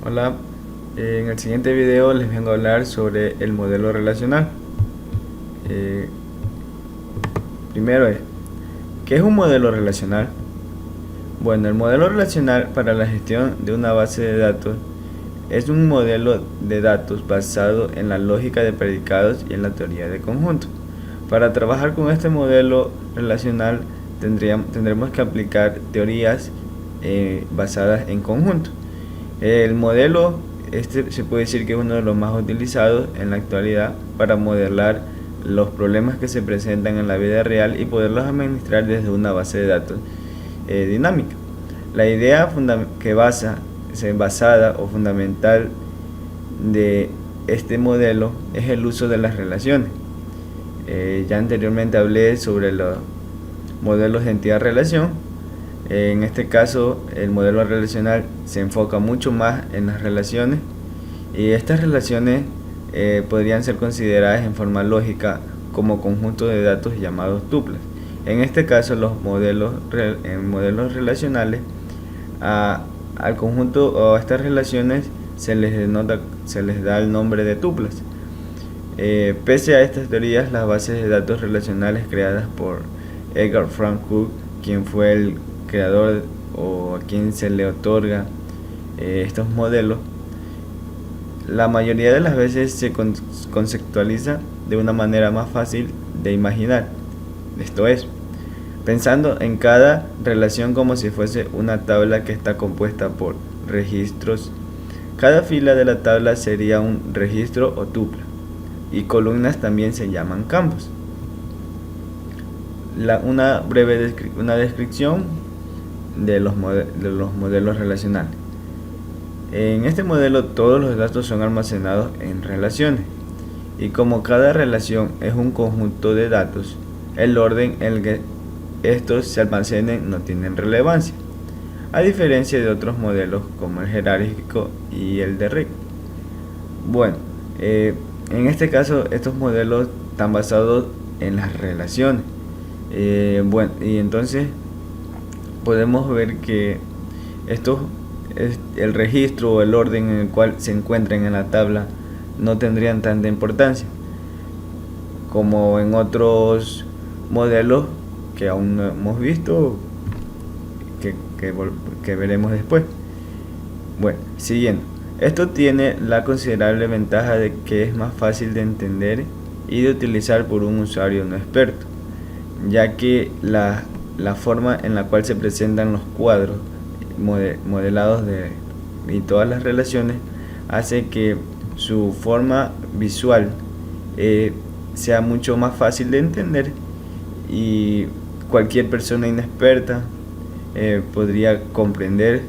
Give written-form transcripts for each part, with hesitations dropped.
Hola, en el siguiente video les vengo a hablar sobre el modelo relacional. Eh, Primero ¿qué es un modelo relacional? Bueno, el modelo relacional para la gestión de una base de datos es un modelo de datos basado en la lógica de predicados y en la teoría de conjuntos. Para trabajar con este modelo relacional tendremos que aplicar teorías basadas en conjuntos. El modelo se puede decir que es uno de los más utilizados en la actualidad para modelar los problemas que se presentan en la vida real y poderlos administrar desde una base de datos dinámica. La idea basada o fundamental de este modelo es el uso de las relaciones. Ya anteriormente hablé sobre los modelos de entidad-relación. En este caso, el modelo relacional se enfoca mucho más en las relaciones, y estas relaciones podrían ser consideradas en forma lógica como conjuntos de datos llamados tuplas. En este caso, los modelos relacionales, al conjunto o a estas relaciones se les da el nombre de tuplas. Pese a estas teorías, las bases de datos relacionales creadas por Edgar Frank Cook, quien fue el creador o a quien se le otorga estos modelos, la mayoría de las veces se conceptualiza de una manera más fácil de imaginar. Esto es, pensando en cada relación como si fuese una tabla que está compuesta por registros. Cada fila de la tabla sería un registro o tupla, y columnas también se llaman campos. Una descripción de los modelos relacionales. En este modelo todos los datos son almacenados en relaciones, y como cada relación es un conjunto de datos, el orden en el que estos se almacenen no tienen relevancia, a diferencia de otros modelos como el jerárquico y el de Rick. Bueno, en este caso estos modelos están basados en las relaciones. Y entonces podemos ver que el registro o el orden en el cual se encuentran en la tabla no tendrían tanta importancia como en otros modelos que aún no hemos visto, que veremos después. Bueno, siguiendo, esto tiene la considerable ventaja de que es más fácil de entender y de utilizar por un usuario no experto, ya que la forma en la cual se presentan los cuadros modelados y todas las relaciones hace que su forma visual sea mucho más fácil de entender, y cualquier persona inexperta podría comprender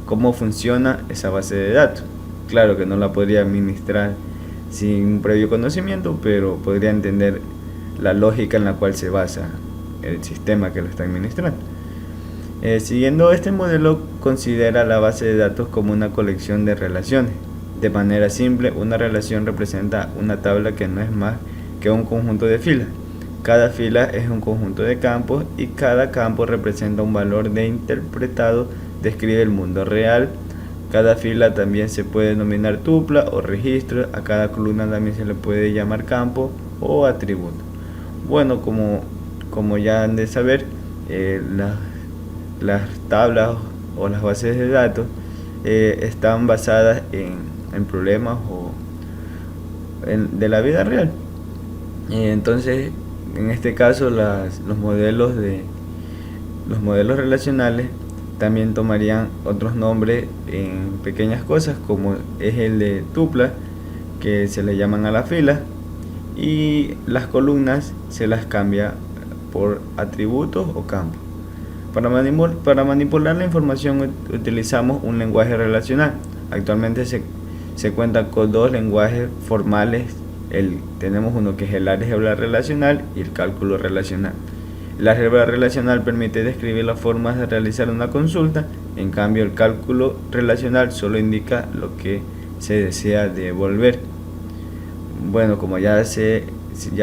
cómo funciona esa base de datos. Claro que no la podría administrar sin un previo conocimiento, pero podría entender la lógica en la cual se basa el sistema que lo está administrando. Siguiendo este modelo, considera la base de datos como una colección de relaciones. De manera simple, una relación representa una tabla que no es más que un conjunto de filas. Cada fila es un conjunto de campos, y cada campo representa un valor de interpretado, describe el mundo real. Cada fila también se puede denominar tupla o registro. A cada columna también se le puede llamar campo o atributo. Bueno, como ya han de saber, las tablas o las bases de datos están basadas en problemas de la vida real. Entonces, en este caso, los modelos relacionales también tomarían otros nombres en pequeñas cosas, como es el de tupla, que se le llaman a la fila, y las columnas se las cambia por atributos o campos. Para manipular la información utilizamos un lenguaje relacional. Actualmente se cuenta con dos lenguajes formales. Tenemos uno que es el álgebra relacional y el cálculo relacional. El álgebra relacional permite describir las formas de realizar una consulta. En cambio, el cálculo relacional solo indica lo que se desea devolver. Bueno, como ya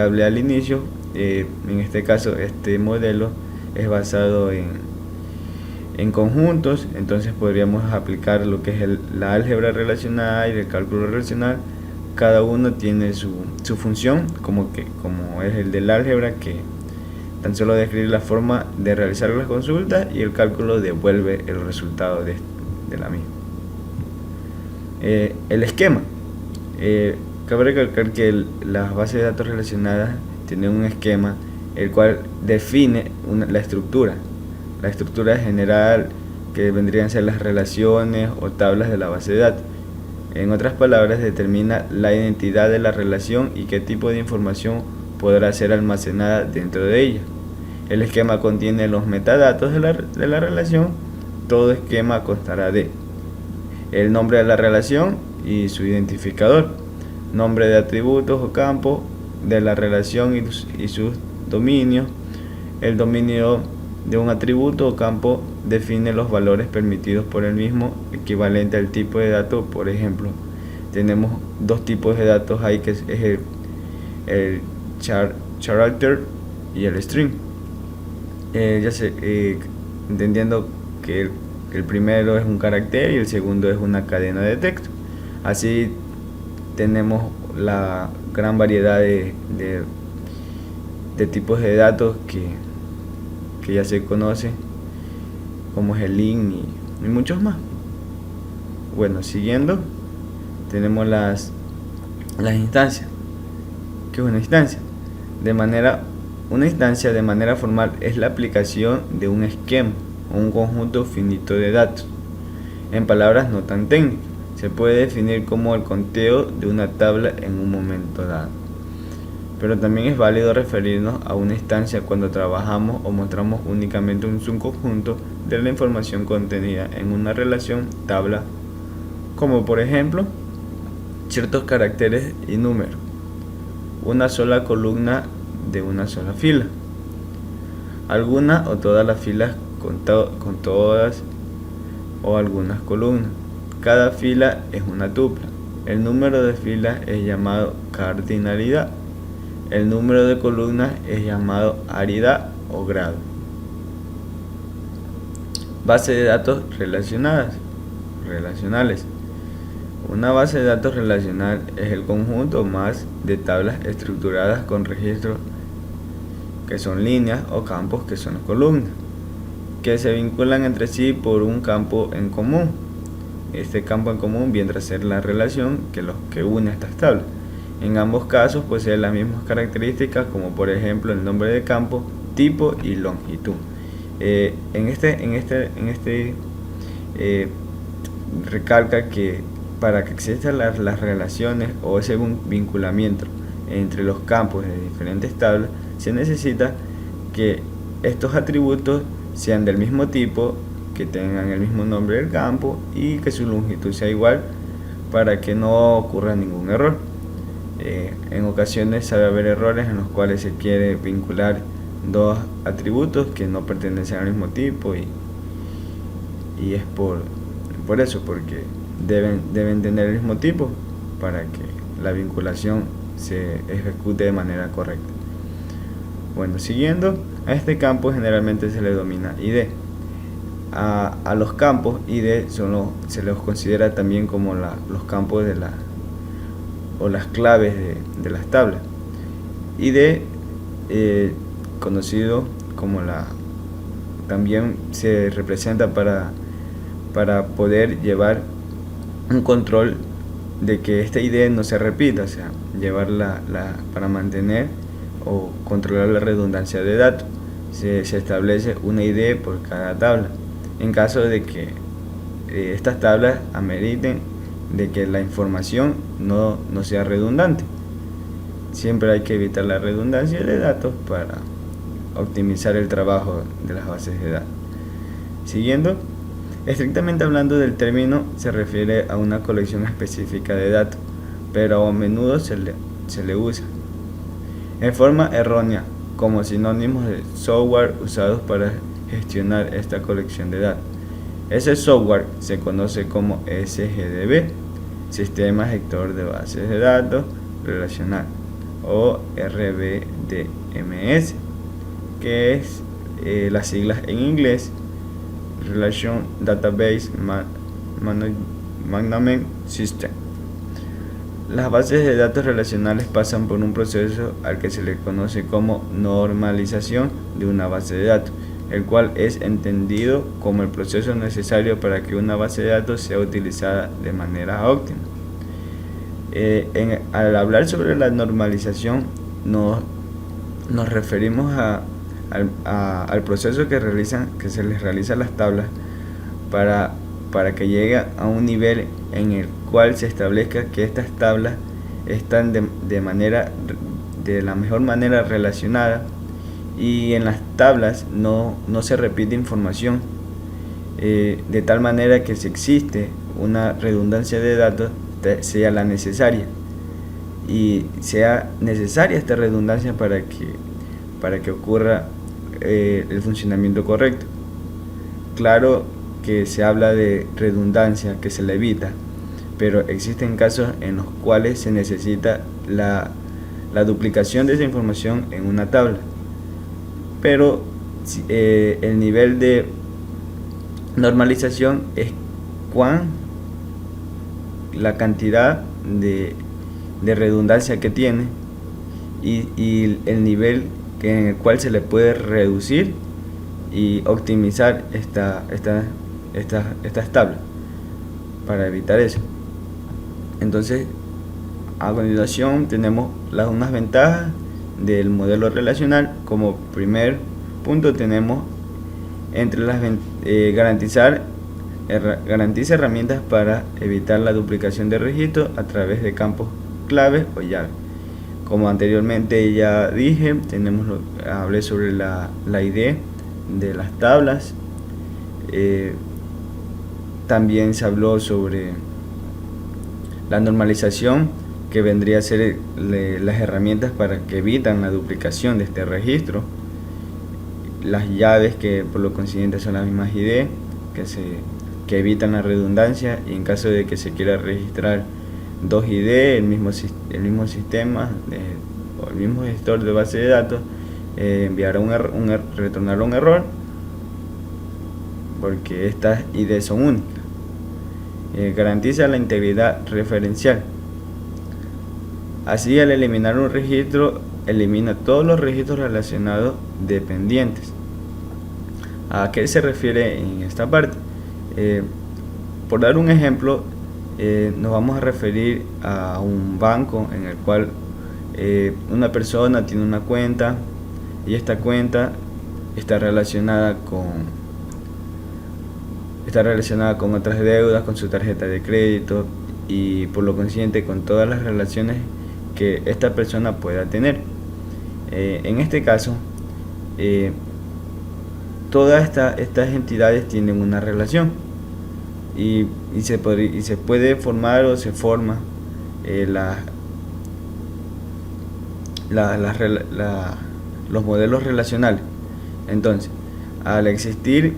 hablé al inicio, en este caso este modelo es basado en conjuntos, entonces podríamos aplicar lo que es la álgebra relacional y el cálculo relacional. Cada uno tiene su función, como es el del álgebra, que tan solo describe la forma de realizar las consultas, y el cálculo devuelve el resultado de la misma. El esquema. Cabe recalcar que las bases de datos relacionadas tienen un esquema el cual define la estructura. La estructura general, que vendrían a ser las relaciones o tablas de la base de datos. En otras palabras, determina la identidad de la relación y qué tipo de información podrá ser almacenada dentro de ella. El esquema contiene los metadatos de la relación. Todo esquema constará de el nombre de la relación y su identificador, nombre de atributos o campos de la relación y sus dominios. El dominio de un atributo o campo define los valores permitidos por el mismo, equivalente al tipo de dato. Por ejemplo, tenemos dos tipos de datos ahí, que es el character y el string. Entendiendo que el primero es un carácter y el segundo es una cadena de texto. Así tenemos la gran variedad de tipos de datos que ya se conocen, como es el int y muchos más. Bueno, siguiendo, tenemos las instancias. ¿Qué es una instancia? Una instancia, de manera formal, es la aplicación de un esquema o un conjunto finito de datos. En palabras no tan técnicas, se puede definir como el conteo de una tabla en un momento dado. Pero también es válido referirnos a una instancia cuando trabajamos o mostramos únicamente un subconjunto de la información contenida en una relación tabla, como por ejemplo ciertos caracteres y números, una sola columna de una sola fila, alguna o todas las filas con todas o algunas columnas. Cada fila es una tupla. El número de filas es llamado cardinalidad. El número de columnas es llamado aridad o grado. Base de datos relacionales. Una base de datos relacional es el conjunto más de tablas estructuradas con registros, que son líneas, o campos, que son columnas, que se vinculan entre sí por un campo en común. Este campo en común viene a ser la relación que une estas tablas. En ambos casos posee las mismas características, como por ejemplo el nombre de campo, tipo y longitud. Recalca que para que existan las relaciones o ese vinculamiento entre los campos de diferentes tablas, se necesita que estos atributos sean del mismo tipo, que tengan el mismo nombre del campo y que su longitud sea igual, para que no ocurra ningún error. En ocasiones sabe haber errores en los cuales se quiere vincular dos atributos que no pertenecen al mismo tipo, y es por eso, porque deben tener el mismo tipo para que la vinculación se ejecute de manera correcta. Bueno, siguiendo, a este campo generalmente se le denomina ID. A los campos ID se los considera también como los campos o las claves de las tablas. ID, conocido como también se representa para poder llevar un control de que esta ID no se repita, o sea, llevarla para mantener o controlar la redundancia de datos. Se establece una ID por cada tabla. En caso de que estas tablas ameriten de que la información no sea redundante, siempre hay que evitar la redundancia de datos para optimizar el trabajo de las bases de datos. Siguiendo, estrictamente hablando, del término se refiere a una colección específica de datos, pero a menudo se le usa en forma errónea como sinónimos de software usados para gestionar esta colección de datos. Ese software se conoce como SGDB, Sistema Gestor de Bases de Datos Relacional, o RBDMS, que es las siglas en inglés. Relation Database Management System. Las bases de datos relacionales pasan por un proceso al que se le conoce como normalización de una base de datos, el cual es entendido como el proceso necesario para que una base de datos sea utilizada de manera óptima. Al hablar sobre la normalización, nos referimos al proceso que se les realiza a las tablas para que llegue a un nivel en el cual se establezca que estas tablas están de la mejor manera relacionadas, y en las tablas no se repite información, de tal manera que si existe una redundancia de datos sea la necesaria, y sea necesaria esta redundancia para que ocurra el funcionamiento correcto. Claro que se habla de redundancia que se le evita, pero existen casos en los cuales se necesita la duplicación de esa información en una tabla, pero el nivel de normalización es la cantidad de redundancia que tiene y el nivel en el cual se le puede reducir y optimizar estas tablas para evitar eso. Entonces, a continuación tenemos unas ventajas del modelo relacional. Como primer punto tenemos garantiza herramientas para evitar la duplicación de registros a través de campos claves o llaves. Como anteriormente ya dije, hablé sobre la ID de las tablas. También se habló sobre la normalización, que vendría a ser las herramientas para que evitan la duplicación de este registro. Las llaves, que por lo consiguiente son las mismas ID, que evitan la redundancia, y en caso de que se quiera registrar dos ID, el mismo sistema o el mismo gestor de base de datos retornará un error, porque estas ID son únicas. Garantiza la integridad referencial. Así, al eliminar un registro, elimina todos los registros relacionados dependientes. ¿A qué se refiere en esta parte? Por dar un ejemplo, nos vamos a referir a un banco en el cual una persona tiene una cuenta, y esta cuenta está relacionada con otras deudas, con su tarjeta de crédito, y por lo consiguiente con todas las relaciones que esta persona pueda tener. En este caso, todas estas entidades tienen una relación, y se puede formar o se forma los modelos relacionales. Entonces, al existir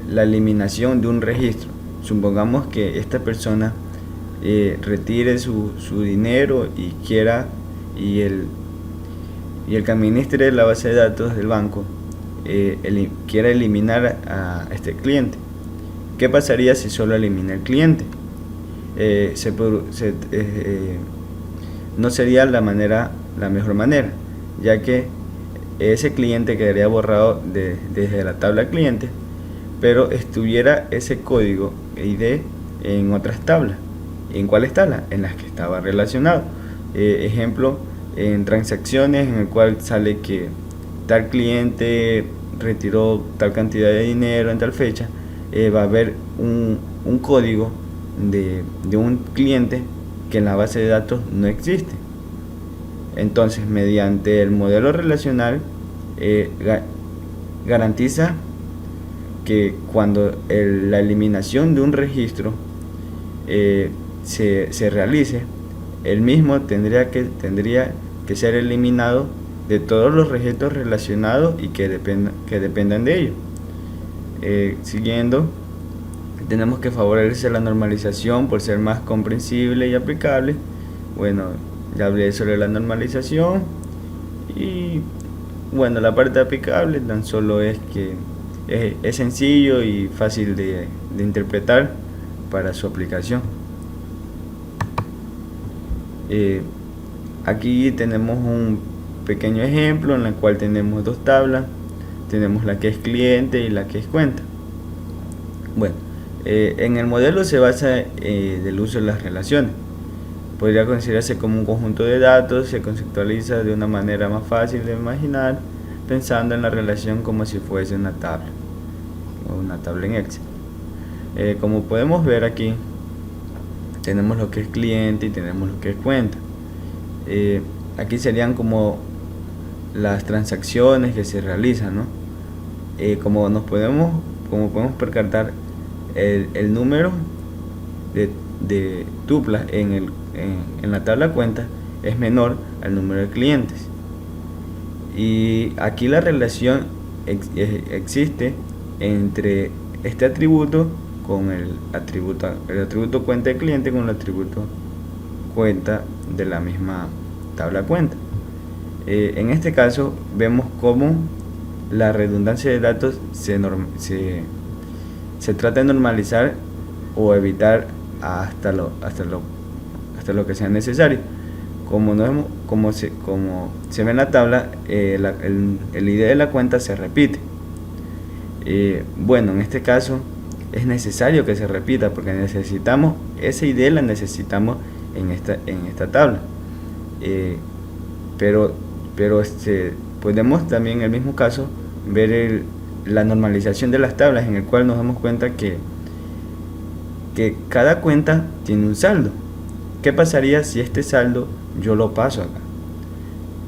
la eliminación de un registro, supongamos que esta persona retire su dinero y el que administre la base de datos del banco quiera eliminar a este cliente. ¿Qué pasaría si solo elimina el cliente? No sería la mejor manera, ya que ese cliente quedaría borrado desde la tabla cliente, pero estuviera ese código ID en otras tablas. ¿En cuáles tablas? En las que estaba relacionado. Ejemplo, en transacciones, en el cual sale que tal cliente retiró tal cantidad de dinero en tal fecha. Va a haber un código de un cliente que en la base de datos no existe. Entonces, mediante el modelo relacional, garantiza que cuando la eliminación de un registro se realice, el mismo tendría que ser eliminado de todos los registros relacionados y que dependan de ello. Siguiendo, tenemos que favorecer la normalización por ser más comprensible y aplicable. Bueno, ya hablé sobre la normalización, y bueno, la parte aplicable tan solo es que Es sencillo y fácil de interpretar para su aplicación. Aquí tenemos un pequeño ejemplo en el cual tenemos dos tablas. Tenemos la que es cliente y la que es cuenta. Bueno, en el modelo se basa del uso de las relaciones. Podría considerarse como un conjunto de datos, se conceptualiza de una manera más fácil de imaginar, pensando en la relación como si fuese una tabla, o una tabla en Excel. Como podemos ver aquí, tenemos lo que es cliente y tenemos lo que es cuenta. Aquí serían como las transacciones que se realizan, ¿no? Como podemos percatar, el número de tuplas en la tabla cuenta es menor al número de clientes, y aquí la relación existe entre este atributo con el atributo cuenta de cliente con el atributo cuenta de la misma tabla cuenta. En este caso vemos cómo la redundancia de datos se trata de normalizar o evitar hasta lo que sea necesario. Como se ve en la tabla, el ID de la cuenta se repite. Bueno, en este caso es necesario que se repita porque necesitamos esa ID, la necesitamos en esta tabla. Pero podemos también en el mismo caso ver la normalización de las tablas, en el cual nos damos cuenta que cada cuenta tiene un saldo. ¿Qué pasaría si este saldo yo lo paso acá?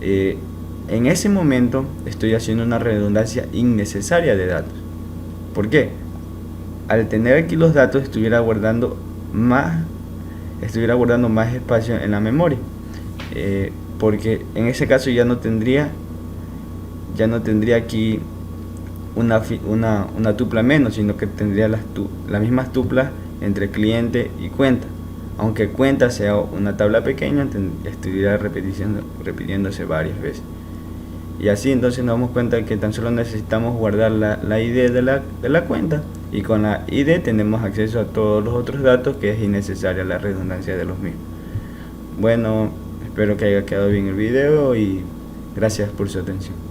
En ese momento estoy haciendo una redundancia innecesaria de datos. ¿Por qué? Al tener aquí los datos estuviera guardando más espacio en la memoria, porque en ese caso ya no tendría aquí una tupla menos, sino que tendría las mismas tuplas entre cliente y cuenta. Aunque cuenta sea una tabla pequeña, estuviera repitiéndose varias veces. Y así entonces nos damos cuenta que tan solo necesitamos guardar la ID de la cuenta, y con la ID tenemos acceso a todos los otros datos, que es innecesaria la redundancia de los mismos. Bueno, espero que haya quedado bien el video y gracias por su atención.